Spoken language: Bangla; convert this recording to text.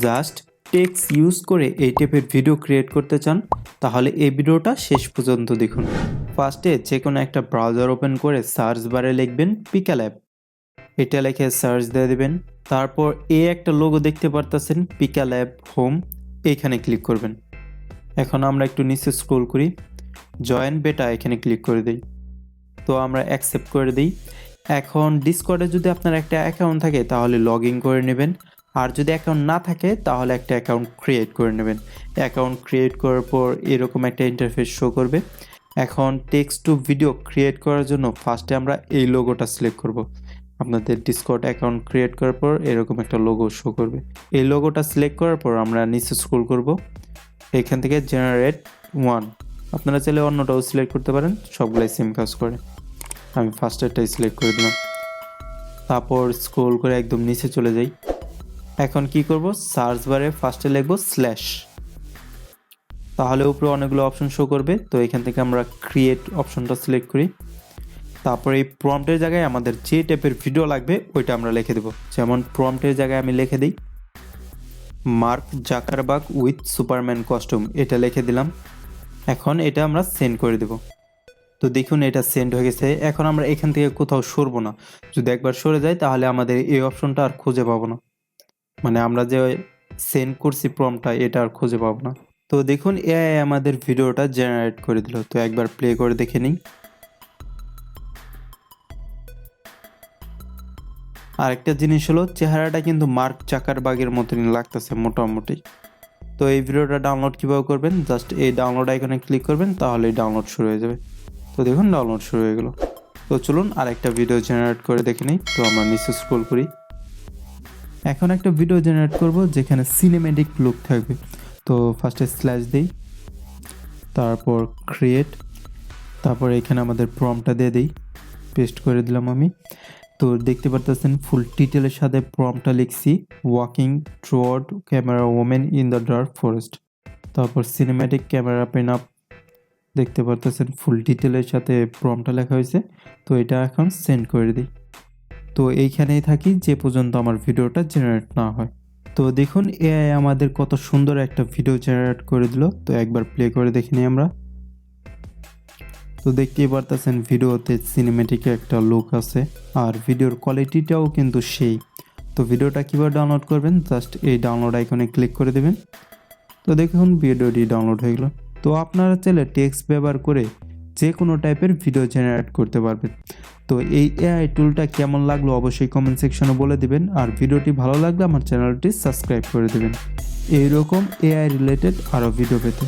জাস্ট টেক্সট ইউজ করে এই টাইপের ভিডিও ক্রিয়েট করতে চান তাহলে এই ভিডিওটা শেষ পর্যন্ত দেখুন। ফার্স্টে যে কোনো একটা ব্রাউজার ওপেন করে সার্চ বারে লিখবেন পিকা ল্যাব, এটা লিখে সার্চ দিয়ে দেবেন। তারপর এই একটা লোগো দেখতে পারতেছেন পিকা ল্যাব হোম, এইখানে ক্লিক করবেন। এখন আমরা একটু নিচে স্ক্রল করি, জয়েন বেটা এখানে ক্লিক করে দিই। তো আমরা অ্যাকসেপ্ট করে দিই। এখন ডিসকর্ডে যদি আপনার একটা অ্যাকাউন্ট থাকে তাহলে লগ ইন করে নেবেন, আর যদি অ্যাকাউন্ট না থাকে তাহলে একটা অ্যাকাউন্ট ক্রিয়েট করে নেবেন। অ্যাকাউন্ট ক্রিয়েট করার পর এরকম একটা ইন্টারফেস শো করবে। এখন টেক্সট টু ভিডিও ক্রিয়েট করার জন্য ফার্স্টে আমরা এই লোগোটা সিলেক্ট করব। আপনাদের ডিসকর্ড অ্যাকাউন্ট ক্রিয়েট করার পর এরকম একটা লোগো শো করবে। এই লোগোটা সিলেক্ট করার পর আমরা নিচে স্ক্রল করব, এখান থেকে জেনারেট ওয়ান, আপনারা চাইলে অন্যটাও সিলেক্ট করতে পারেন, সবগুলাই সেম কাজ করে। আমি ফার্স্টেরটাই সিলেক্ট করে দিলাম। তারপর স্ক্রল করে একদম নিচে চলে যাই। এখন কি করব, সার্চ বারে ফার্স্টে লিখব স্ল্যাশ, তাহলে উপরে অনেকগুলো অপশন শো করবে। তো এখান থেকে আমরা ক্রিয়েট অপশনটা সিলেক্ট করি। তারপর এই প্রম্পটের জায়গায় আমাদের যে টাইপের ভিডিও লাগবে ওইটা আমরা লিখে দেব। যেমন প্রম্পটের জায়গায় আমি লিখে দিই mark Zuckerberg with Superman costume, এটা লিখে দিলাম। এখন এটা আমরা সেন্ড করে দেব। তো দেখুন এটা সেন্ড হয়ে গেছে। এখন আমরা এখান থেকে কোথাও সরবো না, যদি একবার সরে যাই তাহলে আমাদের এই অপশনটা আর খুঁজে পাবো না, মানে আমরা যে সেন্ড করছি প্রম্পটটা এটা আর খুঁজে পাবো না। তো দেখুন এআই আমাদের ভিডিওটা জেনারেট করে দিল। তো একবার প্লে করে দেখে নিই। আরেকটা জিনিস হলো চেহারাটা কিন্তু মার্ক জাকারবার্গের মতনই লাগতেছে মোটামুটি। তো এই ভিডিওটা ডাউনলোড কীভাবে করবেন, জাস্ট এই ডাউনলোড আইকনে ক্লিক করবেন, তাহলেই ডাউনলোড শুরু হয়ে যাবে। তো দেখুন ডাউনলোড শুরু হয়ে গেল। তো চলুন আরেকটা ভিডিও জেনারেট করে দেখে নিই। তো আমরা নিচে স্ক্রল করি। এখন একটা ভিডিও জেনারেট করব যেখানে সিনেমেটিক লুক থাকবে। তো ফার্স্টে স্ল্যাশ দিই, তারপর ক্রিয়েট, তারপর এখানে আমাদের প্রম্পটটা দিয়ে দিই, পেস্ট করে দিলাম আমি। তো দেখতে পারতেছেন ফুল ডিটেলের সাথে প্রম্পটটা লিখছি, walking toward camera woman in the dark forest. তারপর সিনেম্যাটিক ক্যামেরা পেন আপ, দেখতে পারতেছেন ফুল ডিটেলের সাথে প্রম্পটটা লেখা হয়েছে। তো এটা এখন সেন্ড করে দিই। তো এইখানেই থাকি যে পর্যন্ত আমার ভিডিওটা জেনারেট না হয়। তো দেখুন এআই আমাদের কত সুন্দর একটা ভিডিও জেনারেট করে দিল। তো একবার প্লে করে দেখে নিই আমরা। তো দেখতেই পারতেছেন ভিডিওতে সিনেমেটিক একটা লুক আছে, আর ভিডিওর কোয়ালিটিটাও কিন্তু সেই। তো ভিডিওটা কীভাবে ডাউনলোড করবেন, জাস্ট এই ডাউনলোড আইকনে ক্লিক করে দেবেন। তো দেখুন ভিডিওটি ডাউনলোড হয়ে গেল। তো আপনারা চাইলে টেক্সট ব্যবহার করে যে কোনো টাইপের ভিডিও জেনারেট করতে পারবেন। তো এই এআই টুলটা কেমন লাগলো অবশ্যই কমেন্ট সেকশনে বলে দিবেন, আর ভিডিওটি ভালো লাগলে আমার চ্যানেলটি সাবস্ক্রাইব করে দেবেন এইরকম এআই রিলেটেড আরও ভিডিও পেতে।